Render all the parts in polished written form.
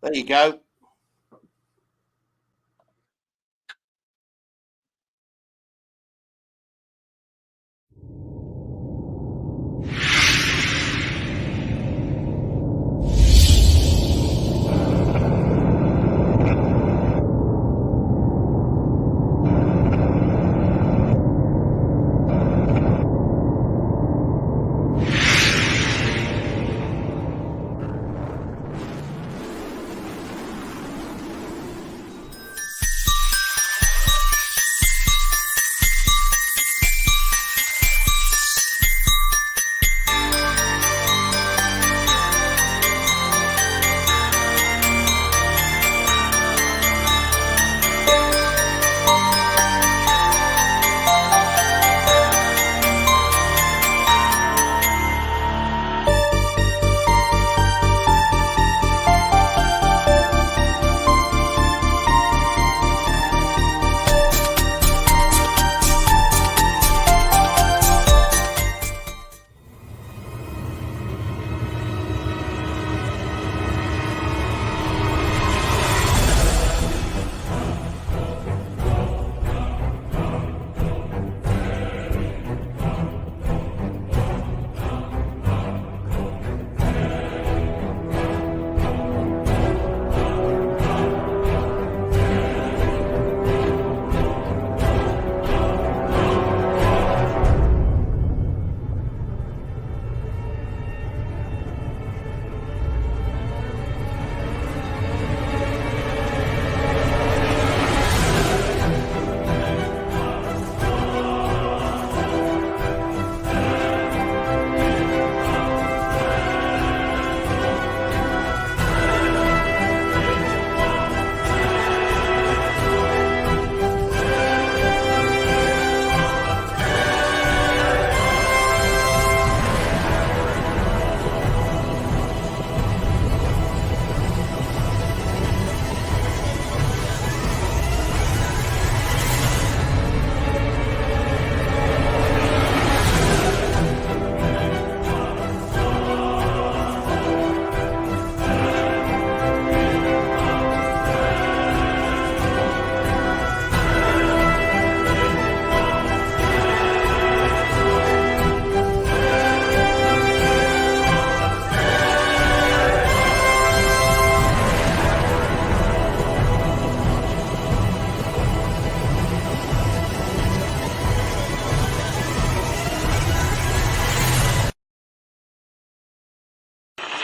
There you go.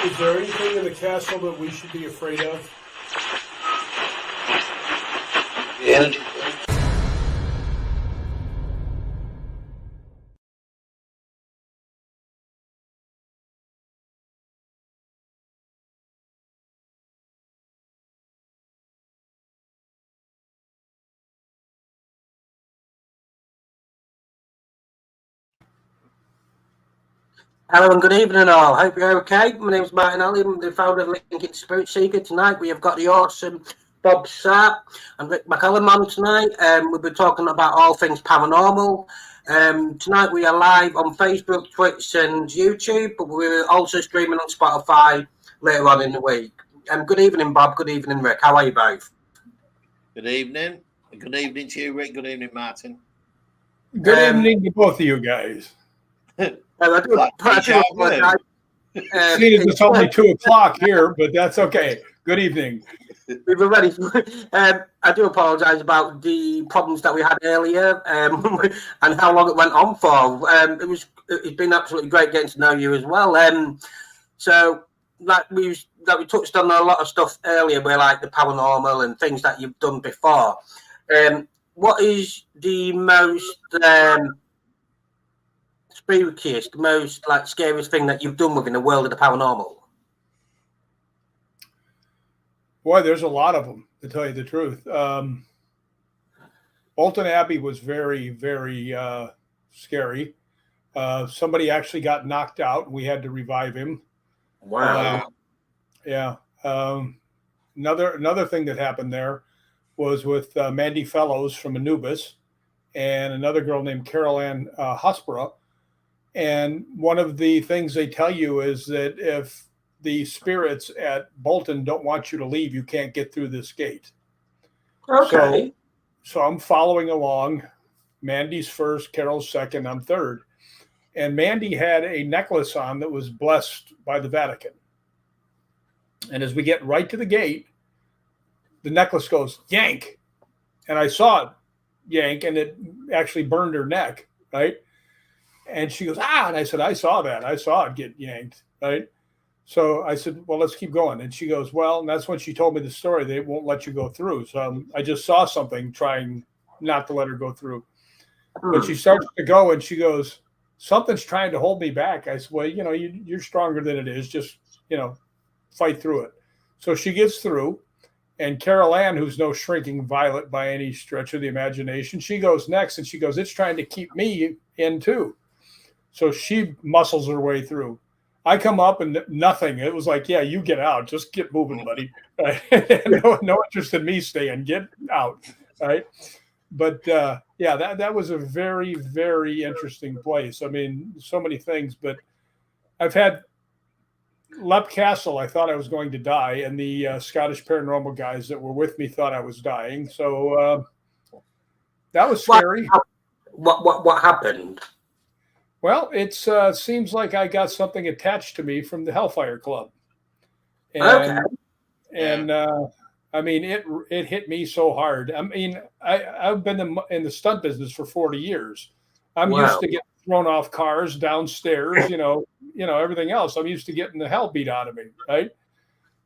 Is there anything in the castle that we should be afraid of? Yeah. Hello and good evening all. Hope you're okay. My name's Martin Alley. I'm the founder of Lincoln Spirit Seeker. Tonight we have got the awesome Bob Sapp and Rick McCallum on tonight. We'll be talking about all things paranormal. Tonight we are live on Facebook, Twitch and YouTube, but we're also streaming on Spotify later on in the week. Good evening, Bob. Good evening, Rick. How are you both? Good evening. Good evening to you, Rick. Good evening, Martin. Good evening to both of you guys. Seeing it's only 2 o'clock here, but that's okay. Good evening. We were ready. I do apologise about the problems that we had earlier and how long it went on for. It's been absolutely great getting to know you as well. So like we touched on a lot of stuff earlier, where like the paranormal and things that you've done before. What is the most spookiest, most like scariest thing that you've done within the world of the paranormal? Boy, there's a lot of them, to tell you the truth. Bolton Abbey was very, very scary. Somebody actually got knocked out, and we had to revive him. Wow. Yeah. Another thing that happened there was with Mandy Fellows from Anubis and another girl named Carol Ann Hospera. And one of the things they tell you is that if the spirits at Bolton don't want you to leave. You can't get through this gate. Okay. So I'm following along. Mandy's first, Carol's second, I'm third. And Mandy had a necklace on that was blessed by the Vatican. And as we get right to the gate, the necklace goes yank. And I saw it yank, and it actually burned her neck, right? And she goes, and I said, I saw that. I saw it get yanked, right? So I said, well, let's keep going. And she goes, well, and that's when she told me the story. They won't let you go through. So I just saw something trying not to let her go through. But she starts to go, and she goes, something's trying to hold me back. I said, well, you're stronger than it is. Just, fight through it. So she gets through. And Carol Ann, who's no shrinking violet by any stretch of the imagination, she goes next, and she goes, it's trying to keep me in too. So she muscles her way through. I come up and nothing. It was like, yeah, you get out. Just get moving, buddy. No interest in me staying. Get out. Right. But that was a very, very interesting place. I mean, so many things. But I've had Leap Castle. I thought I was going to die, and the Scottish Paranormal guys that were with me thought I was dying. So that was scary. What happened? Well, it seems like I got something attached to me from the Hellfire Club. And I mean, it hit me so hard. I mean, I've been in the stunt business for 40 years. I'm used to getting thrown off cars, downstairs, everything else. I'm used to getting the hell beat out of me, right?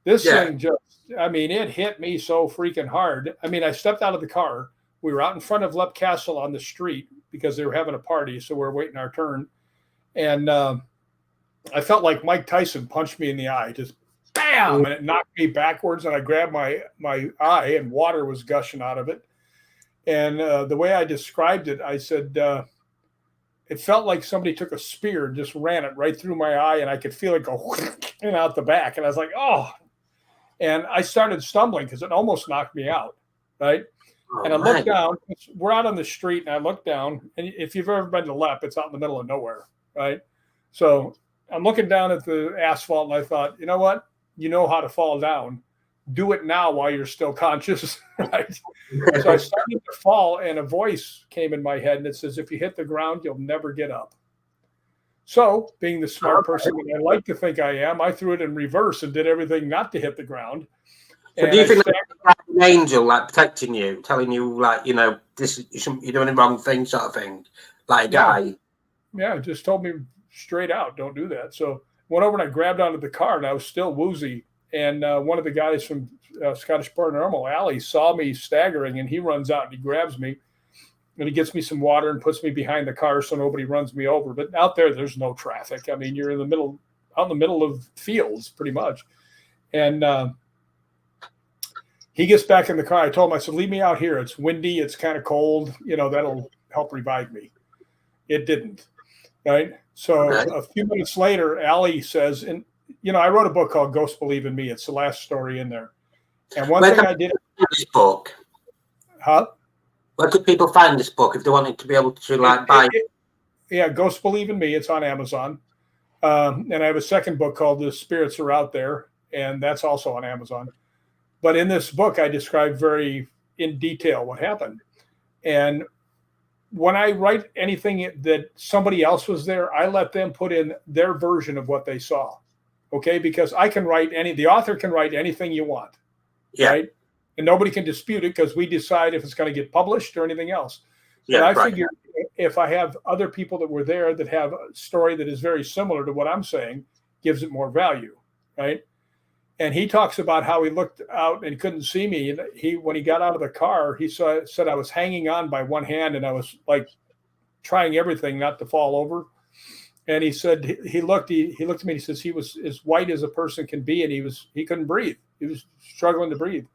This thing just, I mean, it hit me so freaking hard. I mean, I stepped out of the car. We were out in front of Leap Castle on the street because they were having a party, so we're waiting our turn. And I felt like Mike Tyson punched me in the eye, just bam, and it knocked me backwards, and I grabbed my eye, and water was gushing out of it. And the way I described it, I said, it felt like somebody took a spear and just ran it right through my eye, and I could feel it go out the back. And I was like, oh. And I started stumbling because it almost knocked me out, right? And I looked down. We're out on the street, and I looked down. And if you've ever been to Leap, it's out in the middle of nowhere, right? So I'm looking down at the asphalt, and I thought, you know what? You know how to fall down. Do it now while you're still conscious, right? So I started to fall, and a voice came in my head, and it says, if you hit the ground, you'll never get up. So, being the smart person that I like to think I am, I threw it in reverse and did everything not to hit the ground. So do you think that's an angel, like, protecting you, telling you, like, this you're doing the wrong thing, sort of thing, like a guy? Yeah, it just told me straight out, don't do that. So went over and I grabbed onto the car, and I was still woozy. And one of the guys from Scottish Paranormal, Allie, saw me staggering, and he runs out and he grabs me, and he gets me some water and puts me behind the car so nobody runs me over. But out there's no traffic. I mean, you're out in the middle of fields, pretty much. And he gets back in the car. I told him, I said, leave me out here. It's windy. It's kind of cold. That'll help revive me. It didn't. Right. So a few minutes later, Allie says, and I wrote a book called Ghosts Believe in Me. It's the last story in there. And one thing I did. This book. Huh? Where could people find this book if they wanted to be able to buy it? Yeah, Ghosts Believe in Me. It's on Amazon. And I have a second book called The Spirits Are Out There, and that's also on Amazon. But in this book, I describe very in detail what happened. And when I write anything that somebody else was there, I let them put in their version of what they saw. Okay, because I can write the author can write anything you want, right? And nobody can dispute it because we decide if it's going to get published or anything else. But I figure if I have other people that were there that have a story that is very similar to what I'm saying, gives it more value, right? And he talks about how he looked out and couldn't see me. And when he got out of the car, he said I was hanging on by one hand, and I was like trying everything not to fall over. And he said he looked at me and he says he was as white as a person can be, and he couldn't breathe. He was struggling to breathe.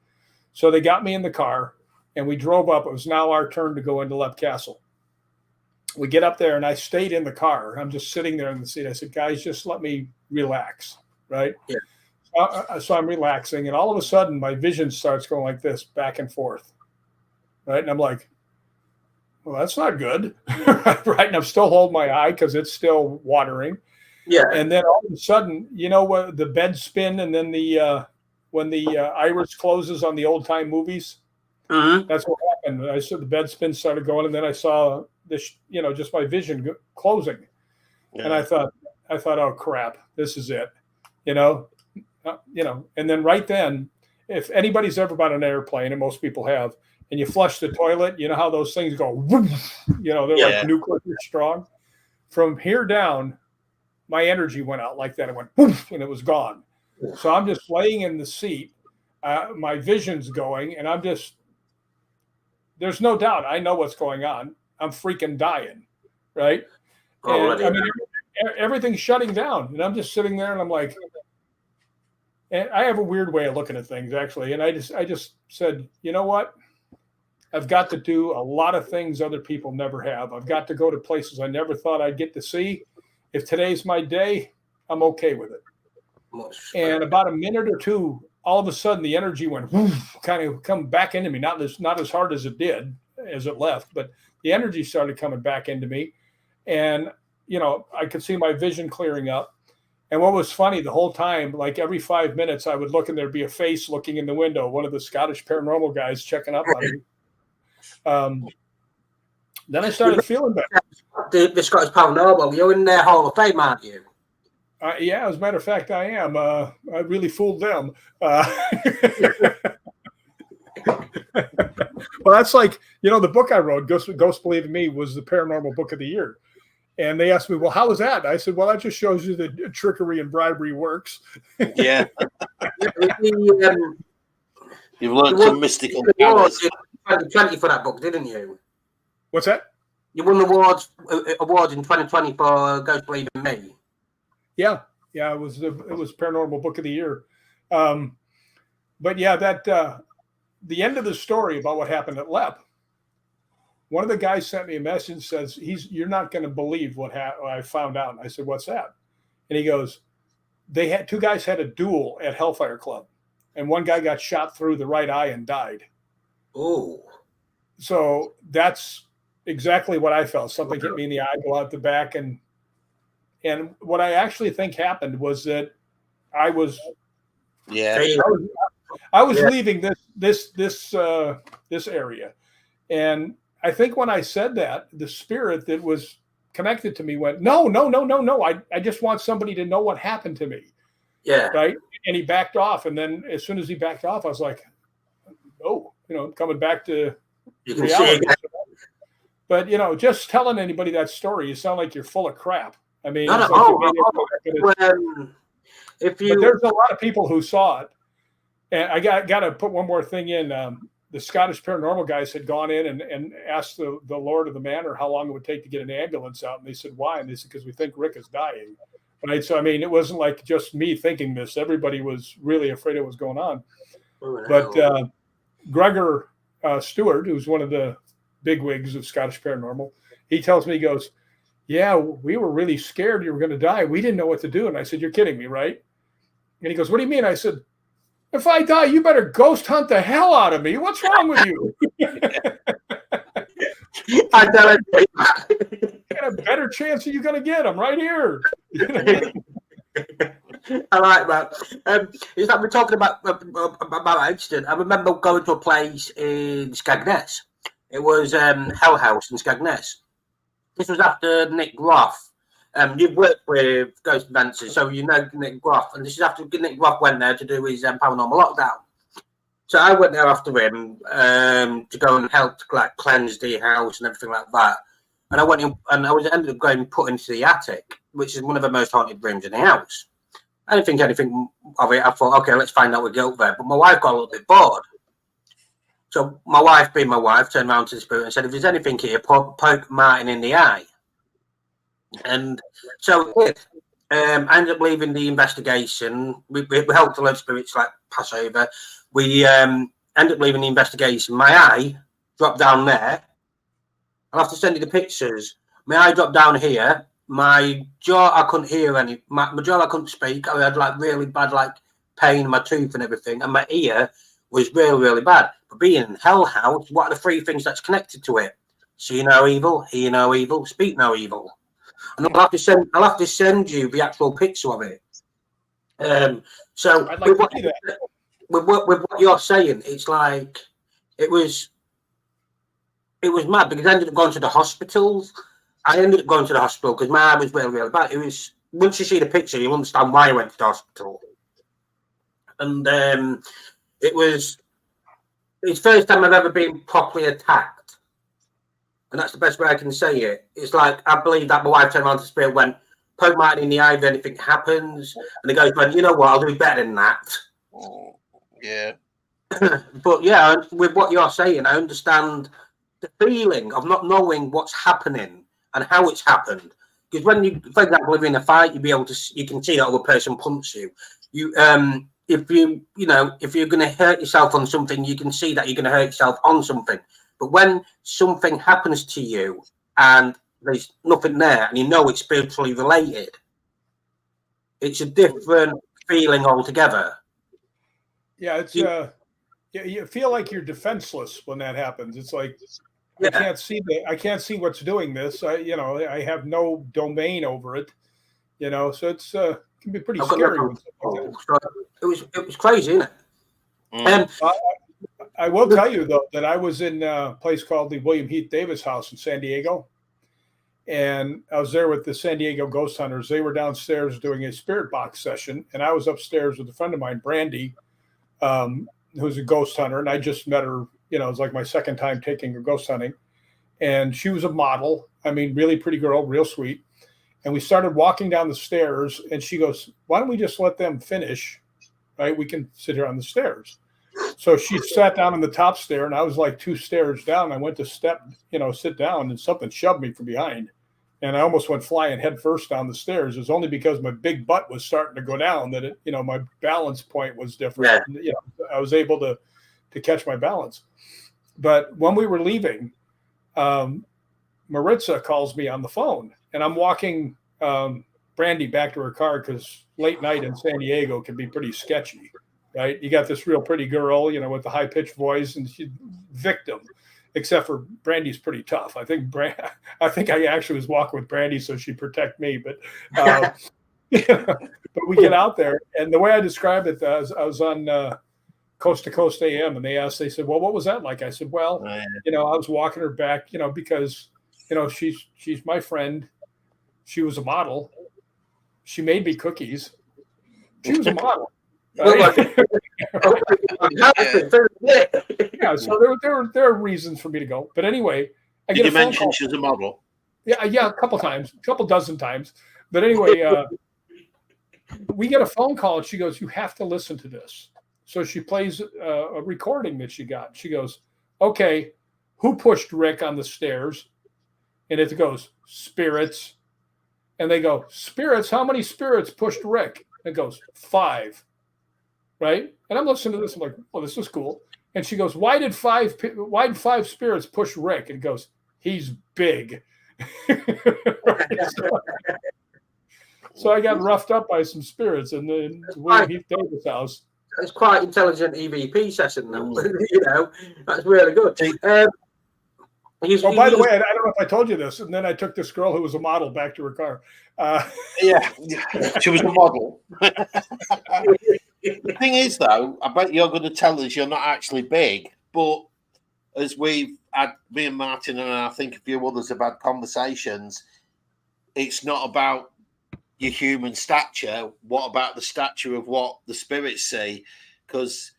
So they got me in the car, and we drove up. It was now our turn to go into Leap Castle. We get up there, and I stayed in the car. I'm just sitting there in the seat. I said, guys, just let me relax, right? Yeah. So I'm relaxing, and all of a sudden my vision starts going like this, back and forth, right? And I'm like, well, that's not good, right? And I'm still holding my eye because it's still watering. Yeah. And then all of a sudden, you know what, the bed spin, and then when the iris closes on the old time movies, that's what happened. I saw the bed spin started going, and then I saw this, just my vision closing, and I thought, oh crap, this is it, and then right then, if anybody's ever been on an airplane, and most people have, and you flush the toilet, you know how those things go, they're like nuclear strong. From here down, my energy went out like that. It went poof, and it was gone. So I'm just laying in the seat. My vision's going, and there's no doubt. I know what's going on. I'm freaking dying, right? And I mean, everything's shutting down, and I'm just sitting there, and I'm like, and I have a weird way of looking at things, actually. And I just said, you know what? I've got to do a lot of things other people never have. I've got to go to places I never thought I'd get to see. If today's my day, I'm okay with it. And about a minute or two, all of a sudden the energy went kind of come back into me. Not as hard as it did as it left, but the energy started coming back into me. And, I could see my vision clearing up. And what was funny the whole time, like every 5 minutes I would look and there'd be a face looking in the window, one of the Scottish Paranormal guys checking up on me. Then I started feeling better. The Scottish Paranormal, you're in their Hall of Fame, aren't you? Yeah, as a matter of fact, I am. I really fooled them. Well, that's like, the book I wrote, Ghost Believe in Me, was the Paranormal Book of the Year. And they asked me, well, how was that? I said, well, that just shows you that trickery and bribery works. Yeah. You've learned some mystical powers. 2020 for that book, didn't you? What's that? You won the awards in 2020 for Ghost Believe in Me. Yeah, it was Paranormal Book of the Year. But yeah, that the end of the story about what happened at LEP. One of the guys sent me a message, says, you're not going to believe what I found out. And I said, what's that? And he goes, two guys had a duel at Hellfire Club, and one guy got shot through the right eye and died. Oh. So that's exactly what I felt. Something hit me in the eye, go out the back. And what I actually think happened was that I was leaving this area. And I think when I said that, the spirit that was connected to me went, no. I just want somebody to know what happened to me. Yeah. Right. And he backed off. And then as soon as he backed off, I was like, oh, coming back to reality. But, just telling anybody that story, you sound like you're full of crap. I mean, but there's a lot of people who saw it. And I got to put one more thing in. The Scottish Paranormal guys had gone in and asked the Lord of the Manor how long it would take to get an ambulance out. And they said, why? And they said, because we think Rick is dying. Right? So, I mean, it wasn't like just me thinking this. Everybody was really afraid of what was going on. But Gregor Stewart, who's one of the bigwigs of Scottish Paranormal, he tells me, he goes, yeah, we were really scared you were going to die. We didn't know what to do. And I said, you're kidding me, right? And he goes, what do you mean? I said, if I die, you better ghost hunt the hell out of me. What's wrong with you? I got a better chance that you're going to get them right here. I like that. Is that we're talking about accident? I remember going to a place in Skegness. It was Hell House in Skegness. This was after Nick Groff. You've worked with Ghost Dancers, so you know Nick Groff. And this is after Nick Groff went there to do his Paranormal Lockdown. So I went there after him to go and help to cleanse the house and everything like that. And I went in, and I ended up going put into the attic, which is one of the most haunted rooms in the house. I didn't think anything of it. I thought, okay, let's find out what guilt there. But my wife got a little bit bored. So my wife, being my wife, turned around to the spirit and said, if there's anything here, poke Martin in the eye. And so I ended up leaving the investigation. We helped a lot of spirits pass over. We ended up leaving the investigation. My eye dropped down there. I'll have to send you the pictures. My eye dropped down here. My jaw, I couldn't hear any. My jaw, I couldn't speak. I had really bad pain in my tooth and everything. And my ear was really, really bad. But being in Hell House, what are the three things that's connected to it? See no evil, hear no evil, speak no evil. and I'll have to send you the actual picture of it. So I'd like to see that. With what you're saying, it's like it was mad because I ended up going to the hospitals. I ended up going to the hospital because my arm was really, really bad. It was, once you see the picture, you understand why I went to the hospital. And it's the first time I've ever been properly attacked. And that's the best way I can say it. It's like, I believe that my wife turned around to Spirit, went, poke Martin in the eye if anything happens. And the guy went, you know what, I'll do better than that. Oh, yeah. But yeah, with what you're saying, I understand the feeling of not knowing what's happening and how it's happened. Because when you, for example, if you're in a fight, you can see that other person punch you. If you're going to hurt yourself on something, you can see that you're going to hurt yourself on something. But when something happens to you and there's nothing there, and you know it's spiritually related, it's a different feeling altogether. Yeah, it's you feel like you're defenseless when that happens. It's like I can't see what's doing this. I have no domain over it. So it's can be pretty scary. It was crazy, isn't it? I will tell you though that I was in a place called the William Heath Davis House in San Diego, and I was there with the San Diego Ghost Hunters. They were downstairs doing a spirit box session, and I was upstairs with a friend of mine, Brandy, who's a ghost hunter, and I just met her. It was like my second time taking her ghost hunting, and she was a model. I mean, really pretty girl, real sweet. And we started walking down the stairs, and she goes, "Why don't we just let them finish? Right? We can sit here on the stairs." So she sat down on the top stair, and I was like 2 stairs down. I went to sit down, and something shoved me from behind, and I almost went flying head first down the stairs. It was only because my big butt was starting to go down that my balance point was different. Yeah. I was able to catch my balance. But when we were leaving, Maritza calls me on the phone, and I'm walking Brandy back to her car because late night in San Diego can be pretty sketchy, right? You got this real pretty girl, with the high-pitched voice, and she's victim, except for Brandy's pretty tough. I think I actually was walking with Brandy so she'd protect me, but but we get out there, and the way I described it, I was on Coast to Coast AM, and they said, well, what was that like? I said, well, I was walking her back, because, she's my friend. She was a model. She made me cookies. She was a model. Right? Yeah, so there are reasons for me to go. But anyway, Did you mention she's a model? Yeah, a couple dozen times. But anyway, we get a phone call, and she goes, "You have to listen to this." So she plays a recording that she got. She goes, "Okay, who pushed Rick on the stairs?" And it goes, "Spirits." And they go, "Spirits? How many spirits pushed Rick?" And it goes, 5. Right? And I'm listening to this. I'm like, "Well, this is cool." And she goes, why did 5 spirits push Rick? And goes, "He's big." So I got roughed up by some spirits in the William Heath Davis house. It's quite intelligent EVP session, though. That's really good. By the way, I don't know if I told you this, and then I took this girl who was a model back to her car. Yeah, she was a model. The thing is, though, I bet you're going to tell us you're not actually big, but as me and Martin and I think a few others have had conversations, it's not about your human stature. What about the stature of what the spirits see? Because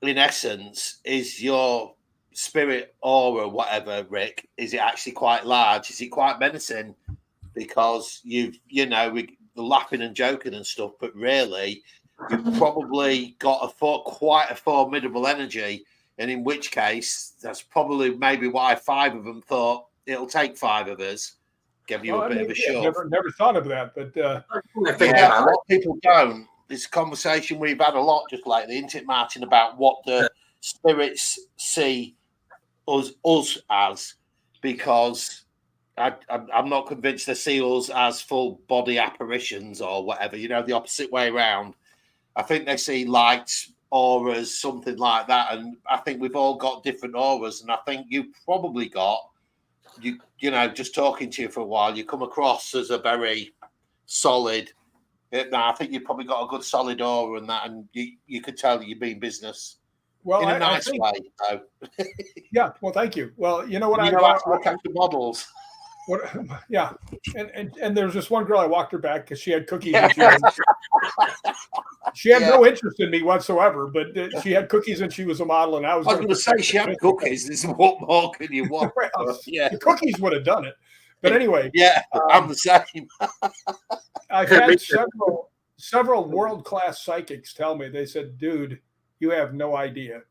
in essence, is your spirit aura, whatever, Rick, is it actually quite large? Is it quite menacing? Because we're laughing and joking and stuff, but really, you've probably got quite a formidable energy. And in which case, that's probably maybe why 5 of them thought it'll take 5 of us. Give you a bit of a shove. Never thought of that, but a lot of people don't. It's a conversation we've had a lot just lately, isn't it, Martin, about what the spirits see us as, because I'm not convinced they see us as full body apparitions or whatever, the opposite way around. I think they see lights, auras, something like that, and I think we've all got different auras, and I think you've probably got you know, just talking to you for a while, you come across as a very solid. I think you've probably got a good solid aura and that, and you could tell you mean business in a nice way. Though. Yeah. Well, thank you. Well, you know what? You know how to look after models. Yeah, and there's this one girl, I walked her back because she had cookies. Yeah. And she had no interest in me whatsoever, but she had cookies and she was a model, and I was going to say she had cookies. What more can you want? Well, yeah, the cookies would have done it. But anyway, yeah, I'm the same. I've had several world-class psychics tell me. They said, "Dude, you have no idea."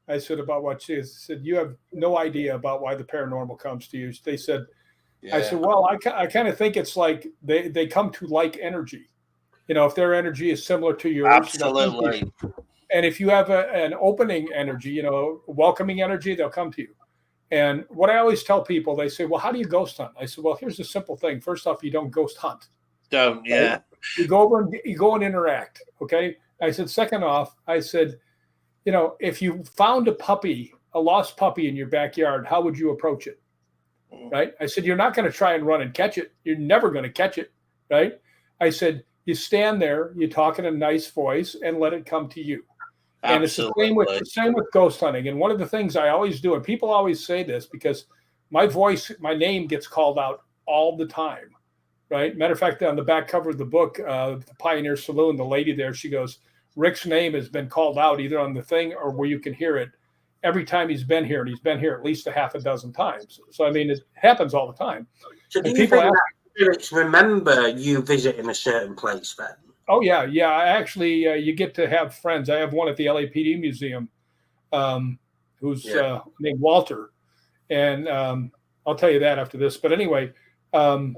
I said, "About what?" She said, "You have no idea about why the paranormal comes to you." They said. Yeah. I said, well, I kind of think it's like they come to like energy. You know, if their energy is similar to yours. Absolutely. And if you have an opening energy, you know, welcoming energy, they'll come to you. And what I always tell people, they say, well, how do you ghost hunt? I said, well, here's the simple thing. First off, you don't ghost hunt. Don't, yeah. Right? You go over and you go and interact. Okay. I said, second off, I said, you know, if you found a lost puppy in your backyard, how would you approach it? Right. I said, you're not going to try and run and catch it. You're never going to catch it. Right. I said, you stand there, you talk in a nice voice and let it come to you. And Absolutely. It's the same with ghost hunting. And one of the things I always do, and people always say this because my name gets called out all the time. Right. Matter of fact, on the back cover of the book, the Pioneer Saloon, the lady there, she goes, Rick's name has been called out either on the thing or where you can hear it. Every time he's been here, and he's been here at least a half a dozen times. So, I mean, it happens all the time. So do you think that spirits remember you visiting a certain place then? Oh, yeah. Yeah, I actually, you get to have friends. I have one at the LAPD Museum who's named Walter. And I'll tell you that after this. But anyway, they've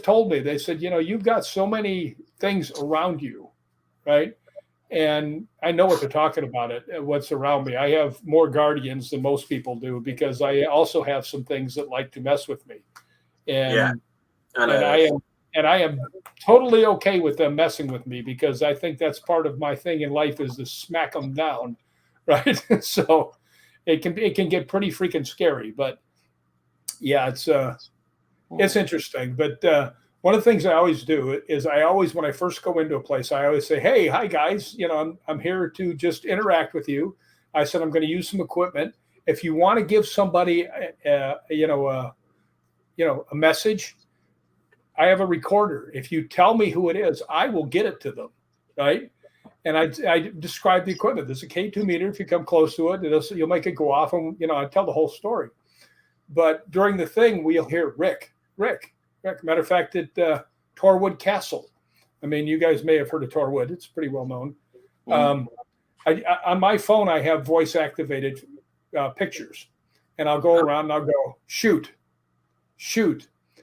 told me, they said, you know, you've got so many things around you, right? And I know what they're talking about, what's around me. I have more guardians than most people do because I also have some things that like to mess with me. And I am totally okay with them messing with me because I think that's part of my thing in life is to smack them down, right? So it can get pretty freaking scary, but yeah, it's interesting. But one of the things I always do is when I first go into a place, I always say, hey, hi guys, you know, I'm here to just interact with you. I said, I'm going to use some equipment. If you want to give somebody, a message, I have a recorder. If you tell me who it is, I will get it to them. Right. And I describe the equipment. There's a K2 meter. If you come close to it, you'll make it go off and, you know, I tell the whole story. But during the thing, we'll hear Rick. Matter of fact, at Torwood Castle. I mean, you guys may have heard of Torwood. It's pretty well known. On my phone, I have voice-activated pictures. And I'll go around and I'll go, shoot.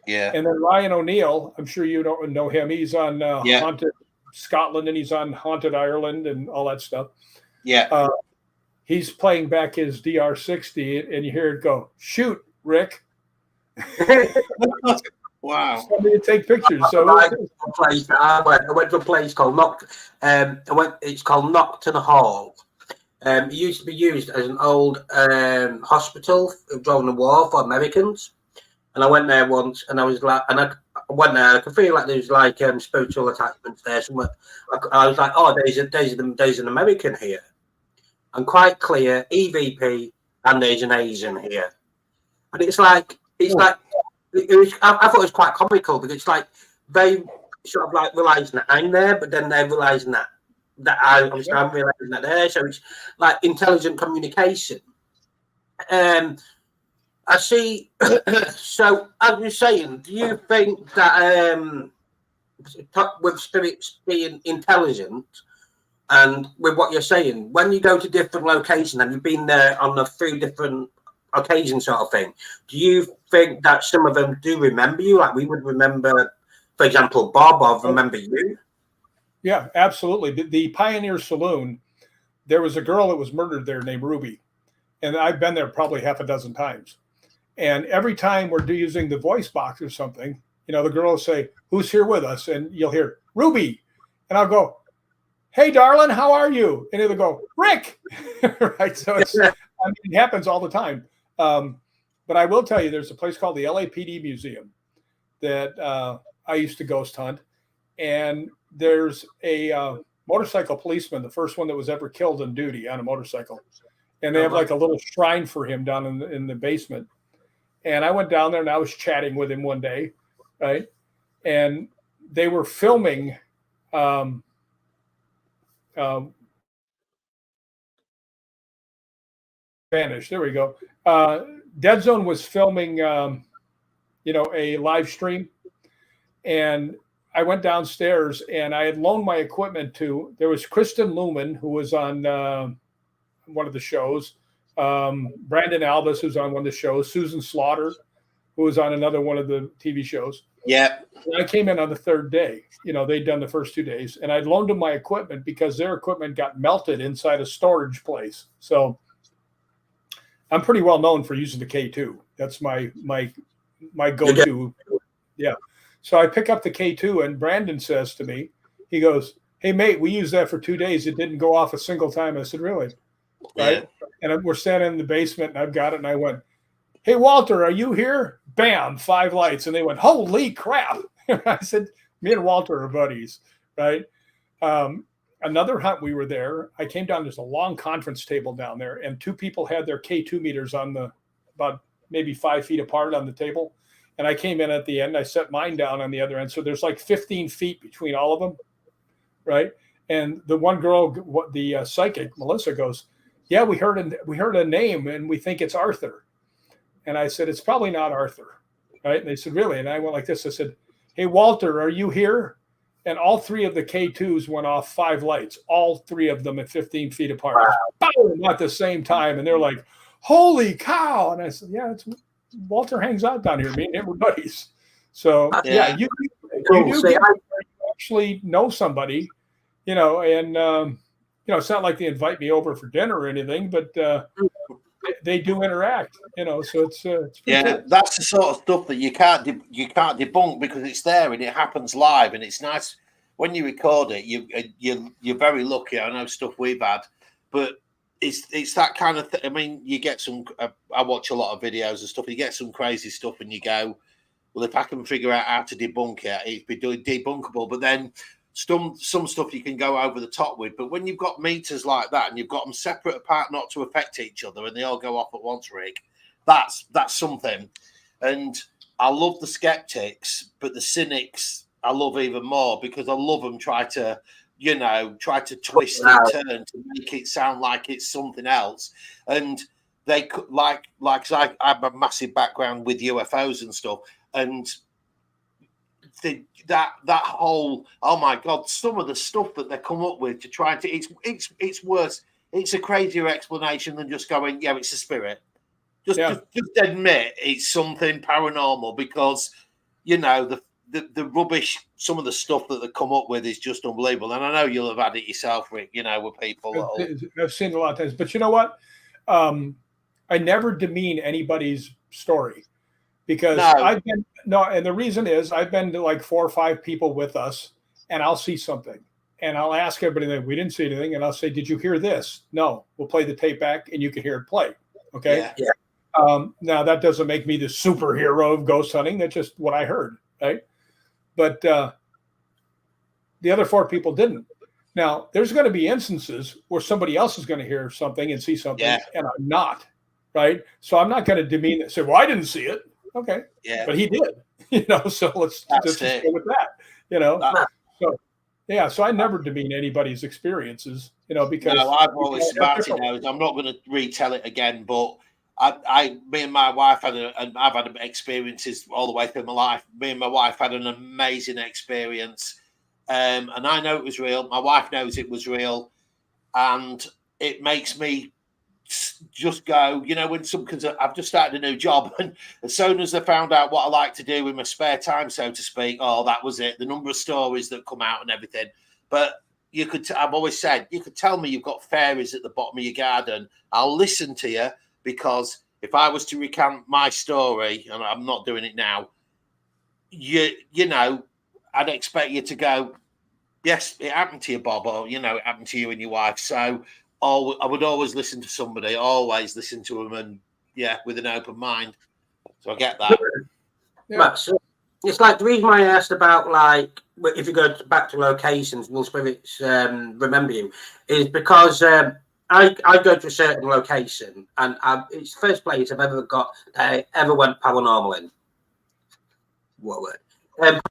Yeah. And then Ryan O'Neill, I'm sure you don't know him. He's on Haunted Scotland and he's on Haunted Ireland and all that stuff. Yeah. He's playing back his DR60 and you hear it go, shoot, Rick. Wow. Somebody to take pictures. So I went to a place called it's called Nocton Hall. It used to be used as an old hospital during the war for Americans. And I went there once and I was like, and I went there, I could feel like there was like spiritual attachments there somewhere. I was like, oh, there's an American here. And quite clear, EVP, and there's an Asian here. And it's like, I thought it was quite comical because it's like they sort of like realizing that I'm there, but then they're realizing that I'm realizing that they're there. So it's like intelligent communication. I see. So as you're saying, do you think that with spirits being intelligent and with what you're saying, when you go to different locations and you've been there on a few different occasions sort of thing, do you think that some of them do remember you? Like we would remember, for example, Bob, or remember you? Yeah, absolutely. The Pioneer Saloon, there was a girl that was murdered there named Ruby. And I've been there probably half a dozen times. And every time we're using the voice box or something, you know, the girl will say, who's here with us? And you'll hear, Ruby. And I'll go, hey, darling, how are you? And it'll go, Rick. Right. So it happens all the time. But I will tell you, there's a place called the LAPD Museum that I used to ghost hunt. And there's a motorcycle policeman, the first one that was ever killed on duty on a motorcycle. And they have like a little shrine for him down in the basement. And I went down there and I was chatting with him one day, right? And they were filming Spanish. There we go. Dead Zone was filming, a live stream. And I went downstairs and I had loaned my equipment there was Kristen Luman, who was on one of the shows. Brandon Albus, who's on one of the shows. Susan Slaughter, who was on another one of the TV shows. Yeah. And I came in on the third day. They'd done the first 2 days. And I'd loaned them my equipment because their equipment got melted inside a storage place. So I'm pretty well known for using the K2. That's my go-to. Yeah. So I pick up the K2 and Brandon says to me, he goes, "Hey, mate, we used that for 2 days. It didn't go off a single time." I said, "Really?" Yeah. Right. And we're standing in the basement and I've got it. And I went, "Hey, Walter, are you here?" Bam, 5 lights. And they went, "Holy crap." I said, "Me and Walter are buddies." Right. Another hunt, we were there. I came down, there's a long conference table down there and 2 people had their K2 meters on about maybe 5 feet apart on the table. And I came in at the end. I set mine down on the other end. So there's like 15 feet between all of them, right? And the one girl, the psychic, Melissa, goes, "Yeah, we heard a name and we think it's Arthur." And I said, "It's probably not Arthur," right? And they said, "Really?" And I went like this. I said, "Hey, Walter, are you here?" And all 3 of the K2s went off 5 lights, all 3 of them at 15 feet apart, boom, at the same time. And they're like, "Holy cow!" And I said, "Yeah, it's Walter hangs out down here, me and everybody's." So yeah, you do actually know somebody, and it's not like they invite me over for dinner or anything, but they do interact, so it's cool. That's the sort of stuff that you can't debunk because it's there and it happens live, and it's nice when you record it. You're very lucky. I know stuff we've had, but it's that kind of thing. I mean, you get some. I watch a lot of videos and stuff. You get some crazy stuff, and you go, "Well, if I can figure out how to debunk it, it'd be debunkable." But then some stuff you can go over the top with. But when you've got meters like that, and you've got them separate apart, not to affect each other, and they all go off at once, Rick, that's something. And I love the skeptics, but the cynics I love even more because I love them try to twist and turn to make it sound like it's something else. And they could like I have a massive background with UFOs and stuff, and that whole, oh my God, some of the stuff that they come up with to try to it's worse. It's a crazier explanation than just going, "Yeah, it's a spirit." Just admit it's something paranormal because the rubbish, some of the stuff that they come up with is just unbelievable. And I know you'll have had it yourself, Rick, with people. I've seen it a lot of times. But you know what? I never demean anybody's story because and the reason is I've been to like 4 or 5 people with us and I'll see something and I'll ask everybody, "We didn't see anything." And I'll say, "Did you hear this?" "No." We'll play the tape back and you can hear it play. Okay. Yeah. Now that doesn't make me the superhero of ghost hunting. That's just what I heard. Right. But the other 4 people didn't. Now, there's going to be instances where somebody else is going to hear something and see something, and I'm not, right? So I'm not going to demean it. Say, "Well, I didn't see it." Okay, but he did, So let's just go with that, So I never demean anybody's because because I've always I'm not going to retell it again, but me and my wife I've had experiences all the way through my life. Me and my wife had an amazing experience, and I know it was real. My wife knows it was real, and it makes me just go, because I've just started a new job, and as soon as I found out what I like to do in my spare time, so to speak, that was it. The number of stories that come out and everything, but I've always said, you could tell me you've got fairies at the bottom of your garden. I'll listen to you. Because if I was to recount my story, and I'm not doing it now, I'd expect you to go, "Yes, it happened to you, Bob," or, it happened to you and your wife. So I would always listen to somebody, always listen to them, and with an open mind. So I get that. Yeah. Right, so it's like the reason why I asked about like if you go back to locations, will spirits remember you, is because I go to a certain location and it's the first place I've ever went paranormal in. What word?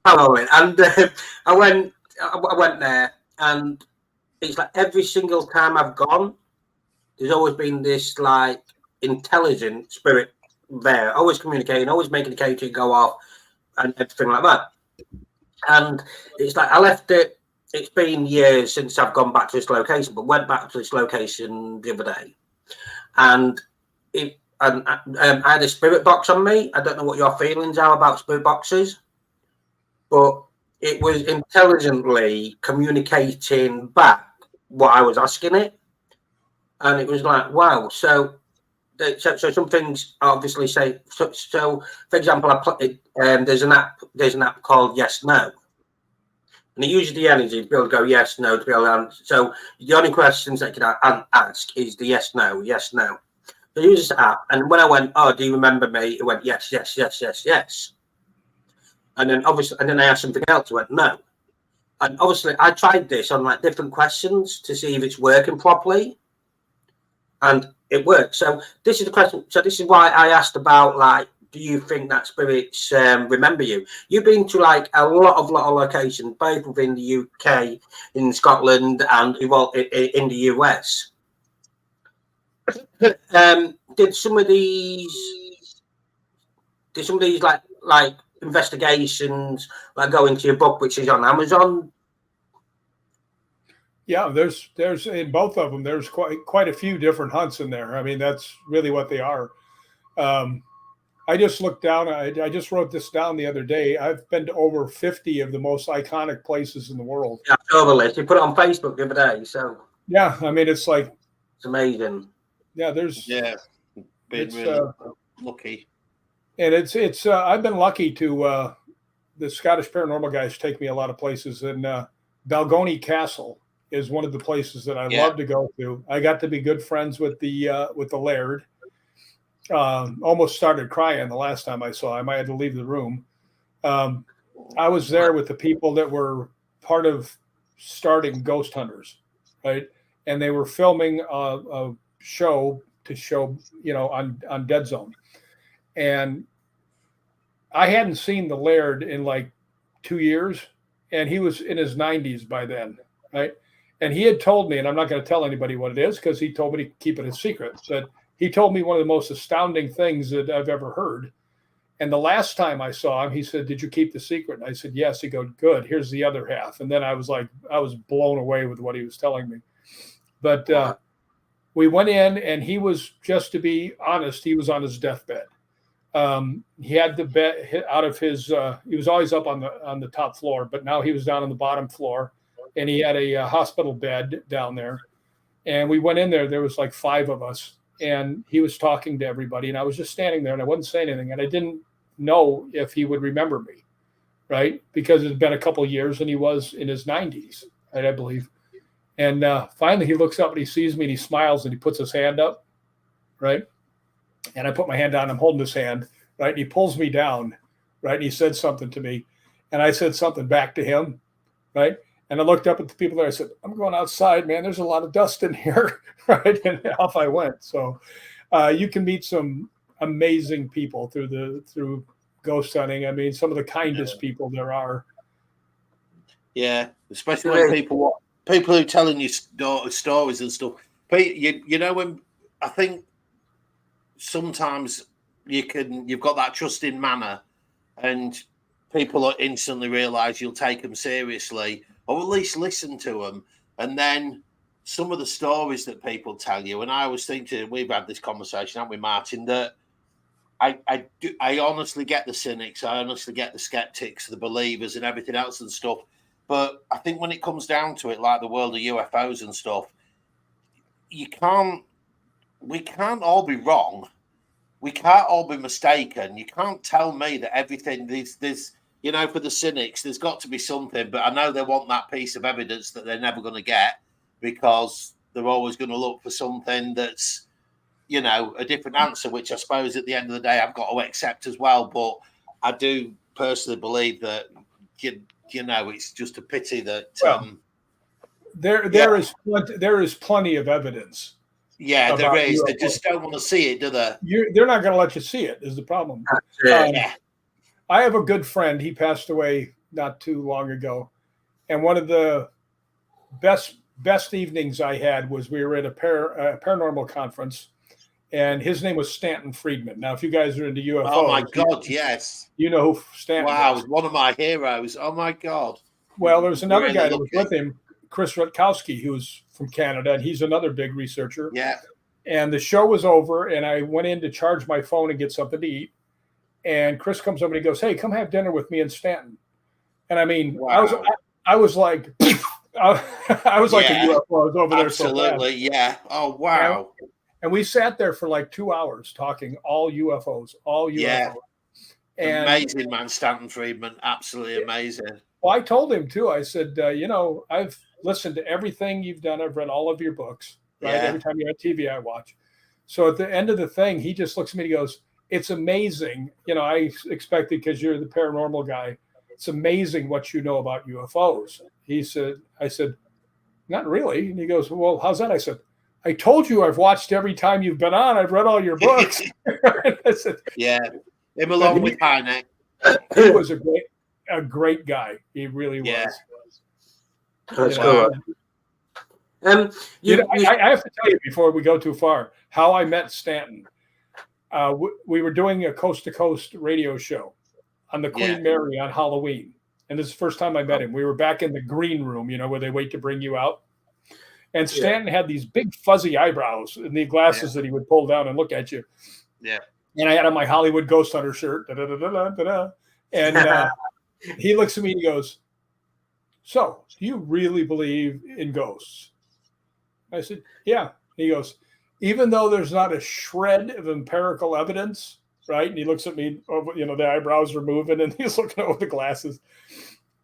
Paranormal in. And I went there, and it's like every single time I've gone, there's always been this like intelligent spirit there, always communicating, always making the cage go off, and everything like that. And it's like I left it. It's been years since I've gone back to this location, but went back to this location the other day, and I had a spirit box on me. I don't know what your feelings are about spirit boxes, but it was intelligently communicating back what I was asking it, and it was like, wow. So some things obviously say. So for example, there's an app called Yes No, and it uses the energy to be able to go yes no to be able to answer. So the only questions that you can ask is the yes no. So I use this app, and when I went, oh, do you remember me? It went yes. And then obviously, and then I asked something else. It went no. And obviously, I tried this on like different questions to see if it's working properly, and it worked. So this is the question. So this is why I asked about like, do you think that spirits remember you? You've been to like a lot of locations, both within the UK, in Scotland, and in the US. Did some of these like investigations like go into your book, which is on Amazon? Yeah, there's in both of them. There's quite a few different hunts in there. I mean, that's really what they are. I just looked down. I just wrote this down the other day. I've been to over 50 of the most iconic places in the world. Yeah, overlist. You put it on Facebook the other day. So yeah, I mean, it's like it's amazing. Yeah, been really lucky. And it's I've been lucky to the Scottish Paranormal guys take me a lot of places, and Balgony Castle is one of the places that I love to go to. I got to be good friends with the Laird. Almost started crying the last time I saw him. I had to leave the room. I was there with the people that were part of starting Ghost Hunters, right? And they were filming a show to show, on Dead Zone. And I hadn't seen the Laird in like 2 years, and he was in his 90s by then, right? And he had told me, and I'm not going to tell anybody what it is because he told me to keep it a secret, but he told me one of the most astounding things that I've ever heard. And the last time I saw him, he said, "Did you keep the secret?" And I said, "Yes." He goes, "Good. Here's the other half." And then I was blown away with what he was telling me. But we went in, and he was, just to be honest, he was on his deathbed. He had the bed out of his. He was always up on the top floor, but now he was down on the bottom floor, and he had a hospital bed down there. And we went in there. There was like 5 of us, and he was talking to everybody, and I was just standing there, and I wasn't saying anything, and I didn't know if he would remember me, right? Because it had been a couple of years, and he was in his 90s, right, I believe. And finally, he looks up and he sees me, and he smiles, and he puts his hand up, right? And I put my hand down. I'm holding his hand, right? And he pulls me down, right? And he said something to me, and I said something back to him, right? And I looked up at the people there. I said, "I'm going outside, man. There's a lot of dust in here," right? And off I went. So you can meet some amazing people through ghost hunting. I mean, some of the kindest people there are. Yeah, especially when people who are telling you stories and stuff. When I think sometimes you've got that trusting manner, and people instantly realise you'll take them seriously, or at least listen to them. And then some of the stories that people tell you, and I was thinking, we've had this conversation, haven't we, Martin, that I honestly get the cynics, I honestly get the skeptics, the believers and everything else and stuff. But I think when it comes down to it, like the world of UFOs and stuff, we can't all be wrong. We can't all be mistaken. You can't tell me that everything there's for the cynics, there's got to be something, but I know they want that piece of evidence that they're never going to get, because they're always going to look for something that's you know, a different answer, which I suppose at the end of the day I've got to accept as well. But I do personally believe that you know, it's just a pity that there is plenty of evidence. Yeah, there is. UFOs. They just don't want to see it, do they? They're not going to let you see it. Is the problem? I have a good friend. He passed away not too long ago, and one of the best evenings I had was we were at a paranormal conference, and his name was Stanton Friedman. Now, if you guys are into UFOs, oh my God, yes, you know who Stanton. Wow, was one of my heroes. Oh my God. Well, there was another guy that was with him, Chris Rutkowski, who's from Canada, and he's another big researcher. Yeah. And the show was over, and I went in to charge my phone and get something to eat. And Chris comes over and he goes, "Hey, come have dinner with me in Stanton." And I mean, wow. I was like, I was like a UFO. I was over there. Absolutely, yeah. Oh wow. And we sat there for like 2 hours talking all UFOs. Yeah. And amazing man, Stanton Friedman. Absolutely amazing. Well, I told him too. I said, you know, I've listened to everything you've done. I've read all of your books. Right. Yeah. Every time you're on TV, I watch. So at the end of the thing, he just looks at me and he goes, "It's amazing. You know, I expected, because you're the paranormal guy, it's amazing what you know about UFOs." I said, "Not really." And he goes, "Well, how's that?" I said, "I told you I've watched every time you've been on. I've read all your books." I said, yeah. Him along with Hynek. He was a great guy. He really was. Yeah. That's cool. I have to tell you before we go too far how I met Stanton. We were doing a coast-to-coast radio show on the Queen Mary on Halloween. And this is the first time I met him. We were back in the green room, you know, where they wait to bring you out. And Stanton had these big fuzzy eyebrows and the glasses that he would pull down and look at you. Yeah. And I had on my Hollywood Ghost Hunter shirt. And he looks at me and he goes, "So, do you really believe in ghosts?" I said, "Yeah." He goes, "Even though there's not a shred of empirical evidence," right? And he looks at me, you know, the eyebrows are moving and he's looking over the glasses.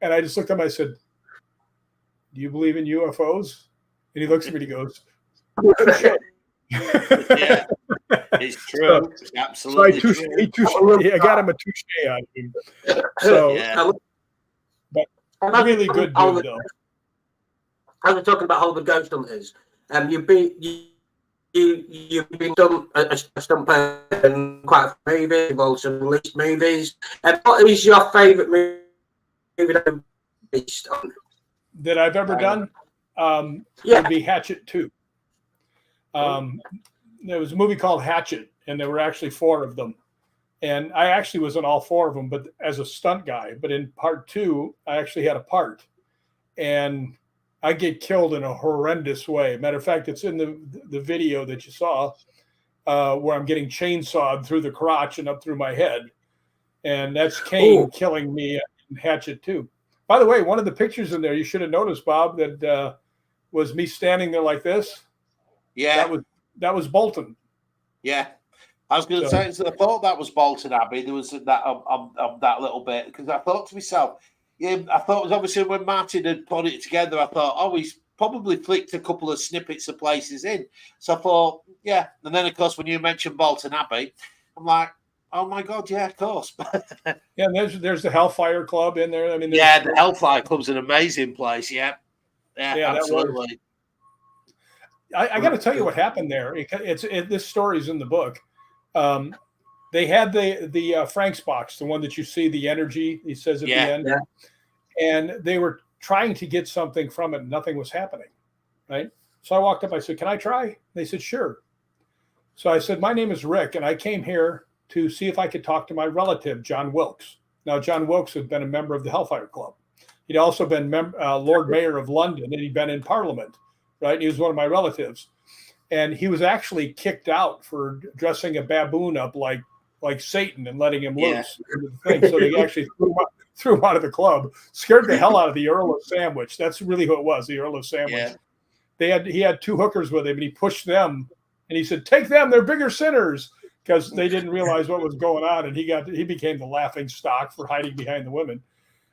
And I just looked at him, I said, "Do you believe in UFOs?" And he looks at me and he goes, "Yeah, it's true. It's absolutely true." I got him a touche on him. So, but really good dude, though. I was talking about all the ghost hunters. You've been done a stunt person, quite a few movies, you've also released movies. What is your favourite movie that I've ever done? Would be Hatchet 2. There was a movie called Hatchet, and there were actually 4 of them. And I actually was in all 4 of them, but as a stunt guy. But in part 2, I actually had a part. And I get killed in a horrendous way. Matter of fact, it's in the video that you saw where I'm getting chainsawed through the crotch and up through my head. And that's Kane killing me in Hatchet 2. By the way, one of the pictures in there, you should have noticed, Bob, that was me standing there like this. Yeah. That was Bolton. Yeah. I was going to say, so I thought that was Bolton Abbey. There was that that little bit, because I thought to myself, I thought it was obviously when Martin had put it together, I thought, he's probably flicked a couple of snippets of places in. So I thought, yeah. And then, of course, when you mentioned Bolton Abbey, I'm like, oh my God, yeah, of course. Yeah, and there's the Hellfire Club in there. I mean, the Hellfire Club's an amazing place. Yeah, absolutely. I got to tell you what happened there. This story's in the book. They had the Frank's box, the one that you see, the energy, he says at the end. Yeah. And they were trying to get something from it. And nothing was happening, right? So I walked up, I said, "Can I try?" They said, "Sure." So I said, "My name is Rick, and I came here to see if I could talk to my relative, John Wilkes." Now, John Wilkes had been a member of the Hellfire Club. He'd also been Lord Mayor of London, and he'd been in Parliament, right? And he was one of my relatives. And he was actually kicked out for dressing a baboon up like Satan and letting him loose. So they actually threw him out of the club, scared the hell out of the Earl of Sandwich. That's really who it was, the Earl of Sandwich. Yeah. He had 2 hookers with him, and he pushed them, and he said, "Take them, they're bigger sinners," because they didn't realize what was going on, and he became the laughing stock for hiding behind the women.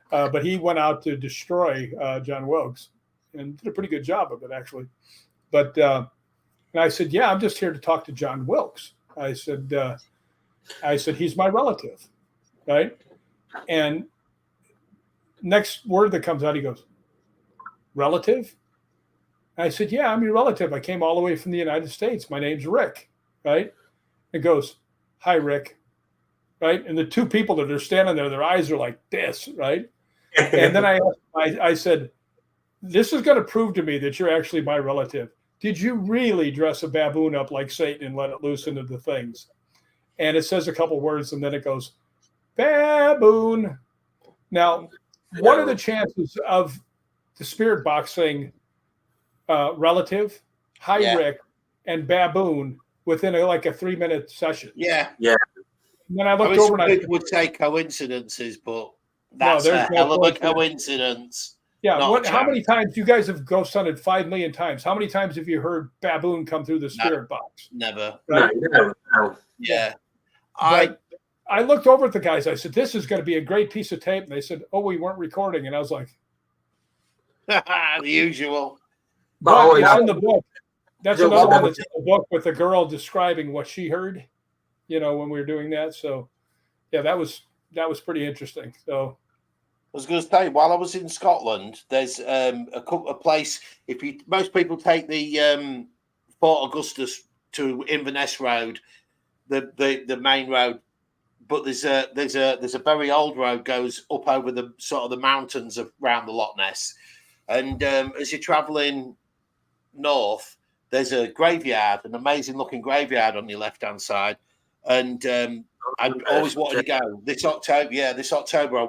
But he went out to destroy John Wilkes and did a pretty good job of it, actually. But And I said, yeah, I'm just here to talk to John Wilkes. I said, he's my relative, right? And next word that comes out, he goes, relative? I said, yeah, I'm your relative. I came all the way from the United States. My name's Rick, right? It goes, hi, Rick, right? And the two people that are standing there, their eyes are like this, right? And then I said, this is going to prove to me that you're actually my relative. Did you really dress a baboon up like Satan and let it loose into the things? And it says a couple words, and then it goes, baboon. Now, what are the chances of the spirit box saying relative, hi, Rick, and baboon within like a 3-minute session? Yeah. And then I looked over and people would say coincidences, but that's a hell of a coincidence. Yeah. How many times you guys have ghost hunted 5 million times? How many times have you heard baboon come through the spirit box? Never. Right? No. Yeah. I looked over at the guys. I said, this is going to be a great piece of tape. And they said, oh, we weren't recording. And I was like, the usual. But it's in the book. That's another one that's in the book with the girl describing what she heard, when we were doing that. So, yeah, that was pretty interesting. So, I was going to say, while I was in Scotland, there's a place. Most people take the Fort Augustus to Inverness Road, the main road, but there's a very old road goes up over the sort of the mountains around the Loch Ness, and as you're travelling north, there's a graveyard, an amazing looking graveyard on your left hand side, and I always wanted to go. This October I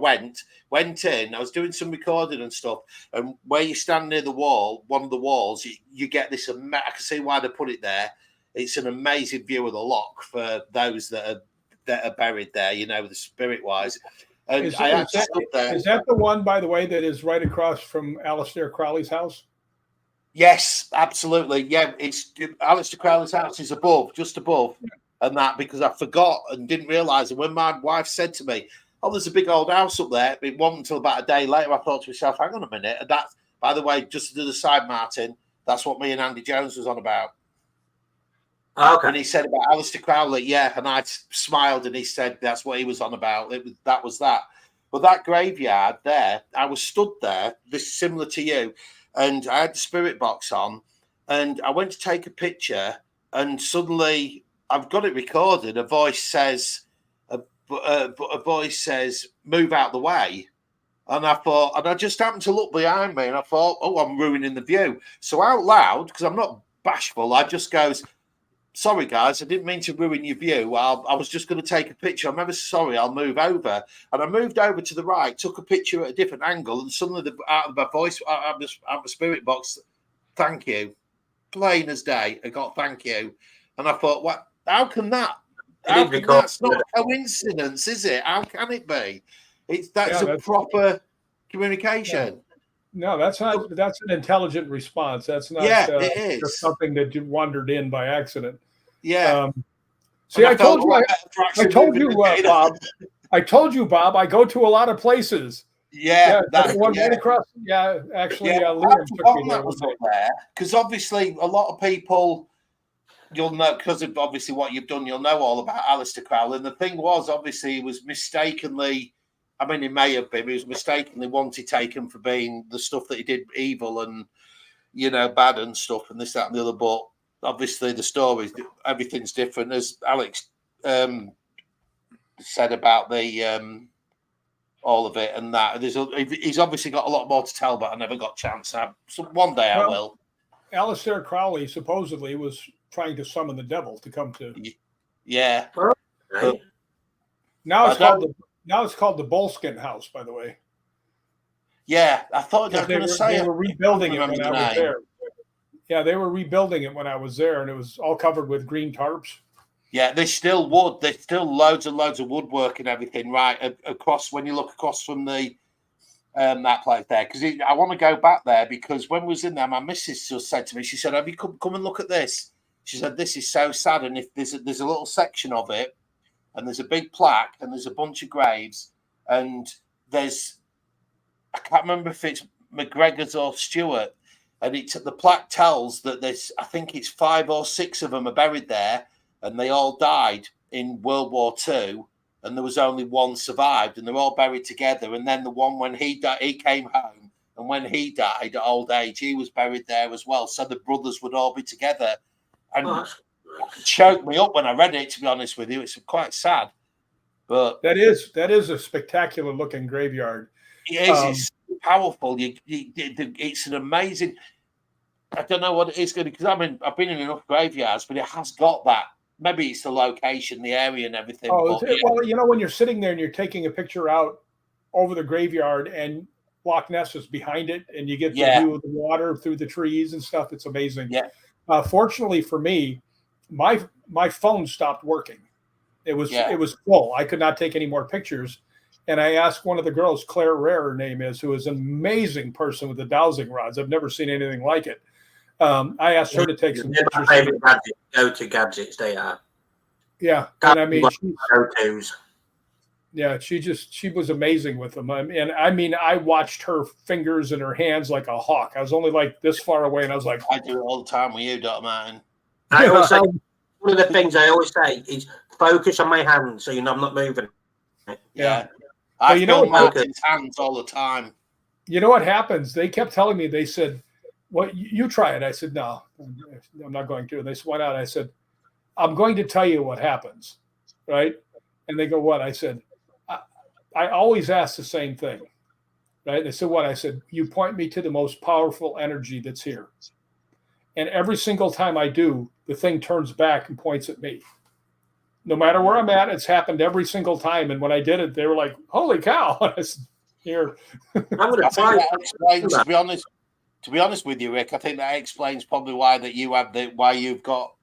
went in. I was doing some recording and stuff, and where you stand near the wall, one of the walls, you get this. I can see why they put it there. It's an amazing view of the loch for those that are buried there, the spirit wise. And is that the one, by the way, that is right across from Aleister Crowley's house? Yes, absolutely. Yeah, it's Aleister Crowley's house is just above. And that because I forgot and didn't realise. And when my wife said to me, oh, there's a big old house up there, it wasn't until about a day later I thought to myself, hang on a minute. And that, by the way, just to do the side, Martin, that's what me and Andy Jones was on about. Okay. And he said about Aleister Crowley, yeah, and I smiled and he said that's what he was on about. That was that. But that graveyard there, I was stood there, this similar to you, and I had the spirit box on, and I went to take a picture, and suddenly I've got it recorded. A voice says, "Move out the way." And I just happened to look behind me, and I thought, "Oh, I'm ruining the view." So out loud, because I'm not bashful, I just goes, "Sorry, guys, I didn't mean to ruin your view. I was just going to take a picture. I'm ever sorry. I'll move over." And I moved over to the right, took a picture at a different angle, and suddenly out of my voice, out of the spirit box, "Thank you." Plain as day, I got "thank you." And I thought, what? How can that? That's not a coincidence, is it? How can it be? That's a proper communication. No, that's not. That's an intelligent response. That's not. It is just something that you wandered in by accident. Yeah. See, I told you, Bob. I told you, Bob. I go to a lot of places. Yeah, that's one right across. Yeah, actually, Liam took me there. Because obviously, a lot of people, you'll know, because of obviously what you've done, you'll know all about Aleister Crowley. And the thing was, obviously, he was mistakenly. I mean, he may have been. He was mistakenly wanted taken for being the stuff that he did, evil and bad and stuff, and this, that, and the other. But obviously, the story, everything's different. As Alex said about the all of it and that. He's obviously got a lot more to tell, but I never got a chance. So one day I will. Aleister Crowley supposedly was trying to summon the devil to come to. Yeah. Now it's called the Boleskine House, by the way. Yeah, I thought I was going to say they were rebuilding it when I was there. Yeah, they were rebuilding it when I was there, and it was all covered with green tarps. Yeah, there's still wood. There's still loads and loads of woodwork and everything right across when you look across from the that place there. Because I want to go back there because when we was in there, my missus just said to me, she said, "Have you come and look at this?" She said, "This is so sad." And if there's a little section of it, and there's a big plaque, and there's a bunch of graves, and I can't remember if it's McGregor's or Stewart. And the plaque tells that there's, I think it's 5 or 6 of them are buried there, and they all died in World War II, and there was only one survived, and they're all buried together. And then the one when he died, he came home, and when he died at old age, he was buried there as well. So the brothers would all be together, and it choked me up when I read it. To be honest with you, it's quite sad. But that is a spectacular looking graveyard. It is. It's powerful. It's an amazing. I don't know what it is because I've been in enough graveyards, but it has got that. Maybe it's the location, the area, and everything. Oh, well, you know, when you're sitting there and you're taking a picture out over the graveyard and Loch Ness is behind it, and you get the view of the water through the trees and stuff, it's amazing. Yeah. Fortunately for me, my phone stopped working. It was full. I could not take any more pictures. And I asked one of the girls, Claire Rare, her name is, who is an amazing person with the dowsing rods. I've never seen anything like it. I asked her to take some pictures. My favorite go-to gadgets, they are. Yeah, and I mean, go-tos. Yeah, she was amazing with them. And I mean, I watched her fingers and her hands like a hawk. I was only like this far away, and I was like, I do it all the time with you, Dr. Martin. I always say, one of the things I always say is focus on my hands, so you know I'm not moving. Yeah. I feel Martin's hands all the time. You know what happens? They kept telling me, they said, well, you try it. I said, no, I'm not going to. And they said, why not? I said, I'm going to tell you what happens, right? And they go, what? I said, I always ask the same thing, right? They said, what? I said, you point me to the most powerful energy that's here. And every single time I do, the thing turns back and points at me. No matter where I'm at, it's happened every single time. And when I did it, they were like, holy cow. I said, here. I'm going to try. To be honest with you, Rick, I think that explains probably why you've got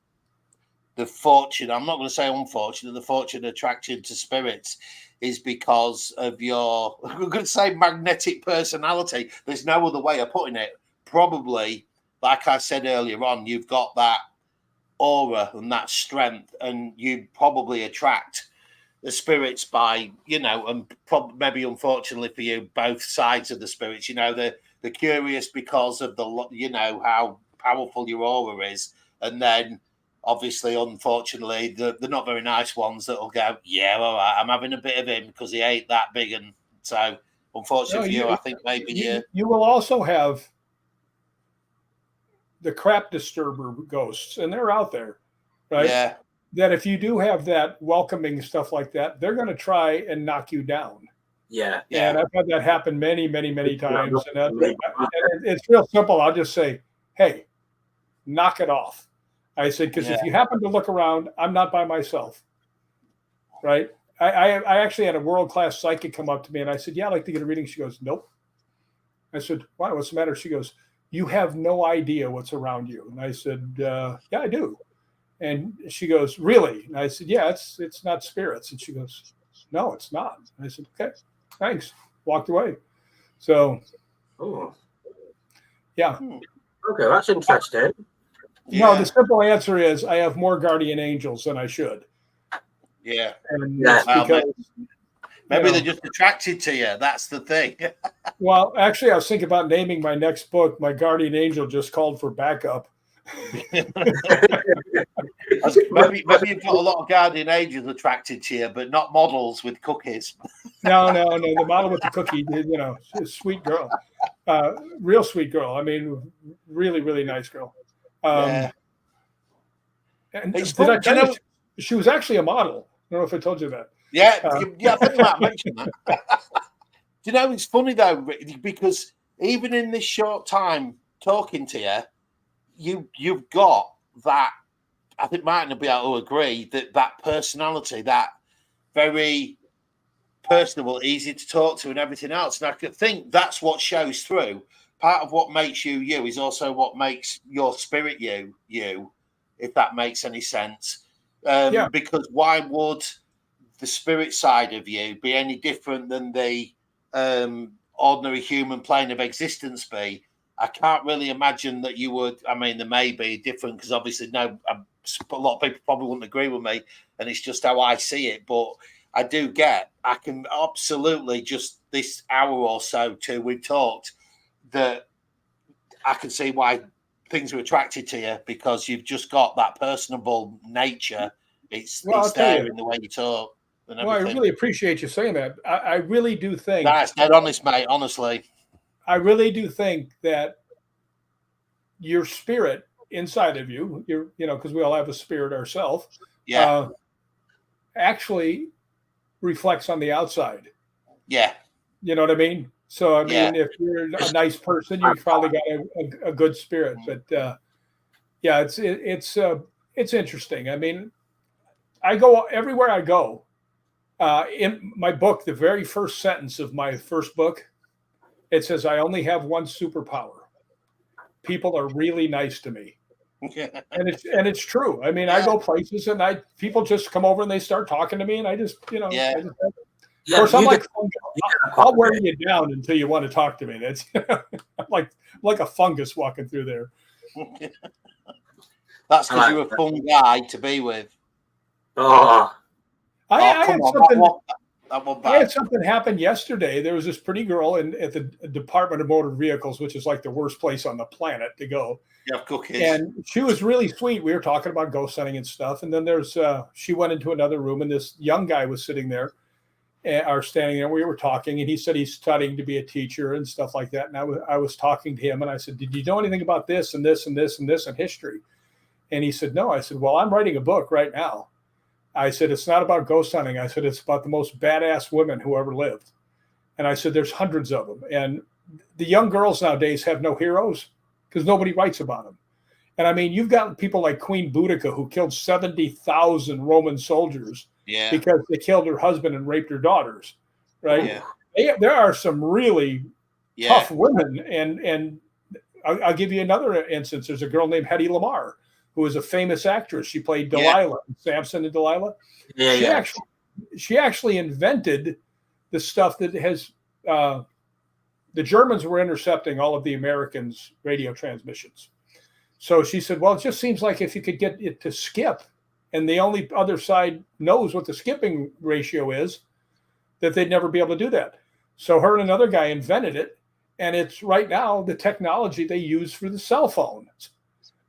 the fortune. I'm not going to say unfortunate. The fortune attraction to spirits is because of your, I'm going to say, magnetic personality. There's no other way of putting it. Probably, like I said earlier on, you've got that aura and that strength, and you probably attract the spirits by, and maybe unfortunately for you, both sides of the spirits. They're curious because of how powerful your aura is, and then obviously, unfortunately, they're not very nice ones that'll go, yeah, all right, I'm having a bit of him because he ain't that big, and so unfortunately for you, I think maybe you will also have the crap disturber ghosts, and they're out there, right? Yeah. That if you do have that welcoming stuff like that, they're going to try and knock you down. Yeah. And I've had that happen many, many, many times. And it's real simple. I'll just say, hey, knock it off. I said, because if you happen to look around, I'm not by myself, right? I actually had a world-class psychic come up to me, and I said, yeah, I'd like to get a reading. She goes, nope. I said, why? What's the matter? She goes, you have no idea what's around you. And I said, yeah, I do. And she goes, really? And I said, yeah, it's not spirits. And she goes, no, it's not. And I said, okay, thanks. Walked away. So, yeah. Okay, that's interesting. No, the simple answer is I have more guardian angels than I should. Yeah. And because, maybe they're just attracted to you. That's the thing. Well, actually, I was thinking about naming my next book. My guardian angel just called for backup. maybe you've got a lot of guardian angels attracted to you, but not models with cookies. No. The model with the cookie, sweet girl, real sweet girl. I mean, really, really nice girl. And did I tell you, she was actually a model. I don't know if I told you that. Yeah, I think you might have mentioned that. Do you know, it's funny though, because even in this short time talking to you, you've got that. I think Martin will be able to agree that personality, that very personable, easy to talk to, and everything else. And I think that's what shows through. Part of what makes you you is also what makes your spirit you, if that makes any sense. Because why would the spirit side of you be any different than the ordinary human plane of existence be? I can't really imagine that you would. I mean, there may be different because obviously a lot of people probably wouldn't agree with me, and it's just how I see it. But I can absolutely just this hour or so too we've talked that I can see why things are attracted to you, because you've just got that personable nature. It's there in the way you talk and everything. Well, I really appreciate you saying that. I really do think that's dead honest, mate. Honestly, I really do think that your spirit inside of you, because we all have a spirit ourselves, actually reflects on the outside. Yeah. You know what I mean? So, I mean, if you're a nice person, you've probably got a good spirit. But it's interesting. I mean, I go everywhere I go. In my book, the very first sentence of my first book, it says, "I only have one superpower. People are really nice to me." And it's true. I mean, I go places and people just come over and they start talking to me, and I just, of course, I'm like, I'll wear you down until you want to talk to me. That's I'm like a fungus walking through there. That's because you're a fun guy to be with. Oh, I had something happen yesterday. There was this pretty girl at the Department of Motor Vehicles, which is like the worst place on the planet to go. Yeah, cookies. And she was really sweet. We were talking about ghost hunting and stuff. And then she went into another room, and this young guy was sitting there, or standing there. We were talking, and he said he's studying to be a teacher and stuff like that. And I was talking to him, and I said, "Did you know anything about this and this and this and this in history?" And he said, "No." I said, "Well, I'm writing a book right now." I said, "It's not about ghost hunting." I said, "It's about the most badass women who ever lived." And I said, "There's hundreds of them. And the young girls nowadays have no heroes because nobody writes about them." And I mean, you've got people like Queen Boudica, who killed 70,000 Roman soldiers because they killed her husband and raped her daughters, right? Yeah. There are some really tough women. And I'll give you another instance. There's a girl named Hedy Lamarr, who was a famous actress. She played Delilah, Samson and Delilah. She actually invented the stuff that has the Germans were intercepting all of the Americans' radio transmissions. So she said, "Well, it just seems like if you could get it to skip, and the only other side knows what the skipping ratio is, that they'd never be able to do that." So her and another guy invented it, and it's right now the technology they use for the cell phones.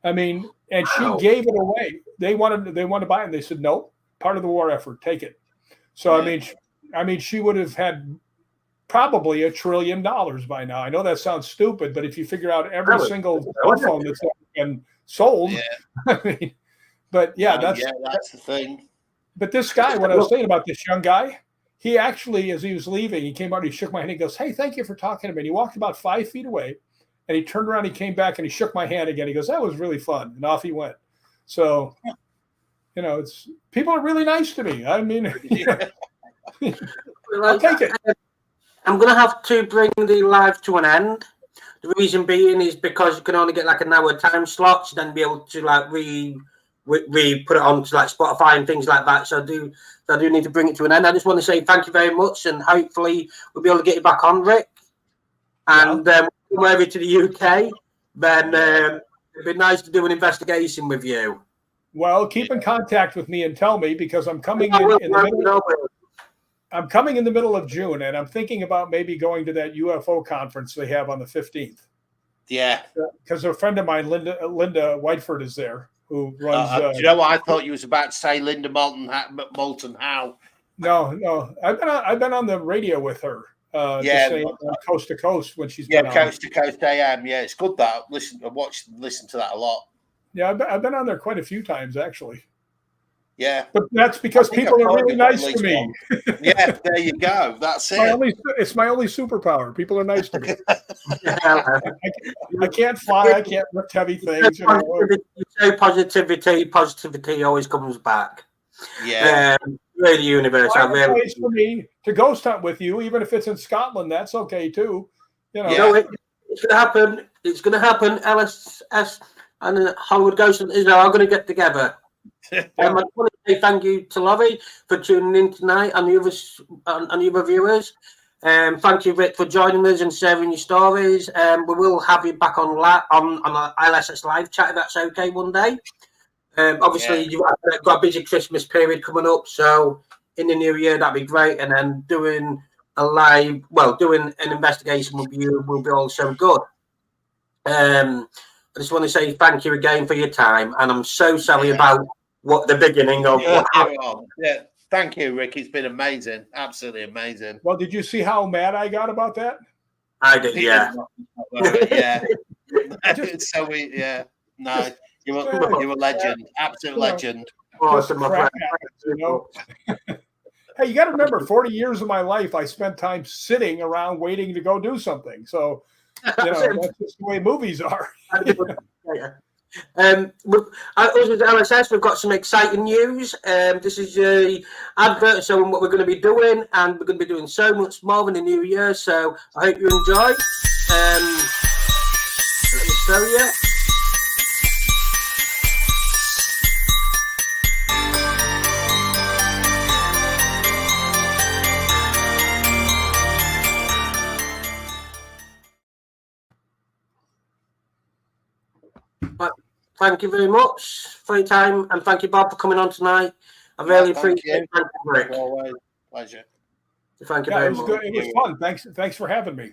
I mean, and she gave it away. They wanted to buy it, and they said, "Nope, part of the war effort, take it." So I mean, she would have had probably $1 trillion by now. I know that sounds stupid, but if you figure out every single cell phone that's been sold, I mean, but that's the thing. But this guy, what I was saying about this young guy, he actually, as he was leaving, he came out, he shook my hand, he goes, "Hey, thank you for talking to me." And he walked about 5 feet away, and he turned around, he came back, and he shook my hand again. He goes, "That was really fun," and off he went. So, it's people are really nice to me. I mean, I'll take it. I'm going to have to bring the live to an end. The reason being is because you can only get like an hour time slot, so then be able to like put it on to like Spotify and things like that. So I do need to bring it to an end. I just want to say thank you very much, and hopefully we'll be able to get you back on, Rick. And come over to the UK, then it'd be nice to do an investigation with you. Well, keep in contact with me and tell me, because I'm coming I'm coming in the middle of June, and I'm thinking about maybe going to that UFO conference they have on the 15th. Yeah. Because a friend of mine, Linda Whiteford, is there, who runs... do you know what? I thought you was about to say Linda Moulton Howe. No. I've been on the radio with her. Coast to Coast when she's been on. Coast to Coast AM. Yeah, it's good that. Listen to that a lot. Yeah, I've been on there quite a few times, actually. Yeah, but that's because people are really nice to me. Yeah, there you go. That's it. It's my only superpower. People are nice to me. I can't fly. I can't lift heavy things. Positivity always comes back. Yeah. The universe. Place for me to ghost hunt with you, even if it's in Scotland. That's okay too. It's going to happen. It's going to happen. LSS and Hollywood Ghost Hunters are going to get together. I want to say thank you to Laurie for tuning in tonight and the other viewers. Thank you, Rick, for joining us and sharing your stories. We will have you back on our LSS live chat if that's okay one day. Obviously, you've got a busy Christmas period coming up, so in the new year that'd be great. And then doing an investigation with you will be also good. I just want to say thank you again for your time, and I'm so sorry about what the beginning of what happened. Yeah, thank you, Rick. It's been amazing, absolutely amazing. Well, did you see how mad I got about that? I did, yeah. Yeah. No, you're a legend, absolute legend. Awesome, my friend. You know? Hey, you got to remember, 40 years of my life, I spent time sitting around waiting to go do something. So, that's just the way movies are. Us as LSS, we've got some exciting news. This is the advert showing what we're going to be doing, and we're going to be doing so much more in the new year. So I hope you enjoy. Let me show you. Thank you very much for your time, and thank you, Bob, for coming on tonight. I really appreciate it. Thank you, Rick. Always pleasure. Thank you very much. Good. It was fun. Thanks for having me.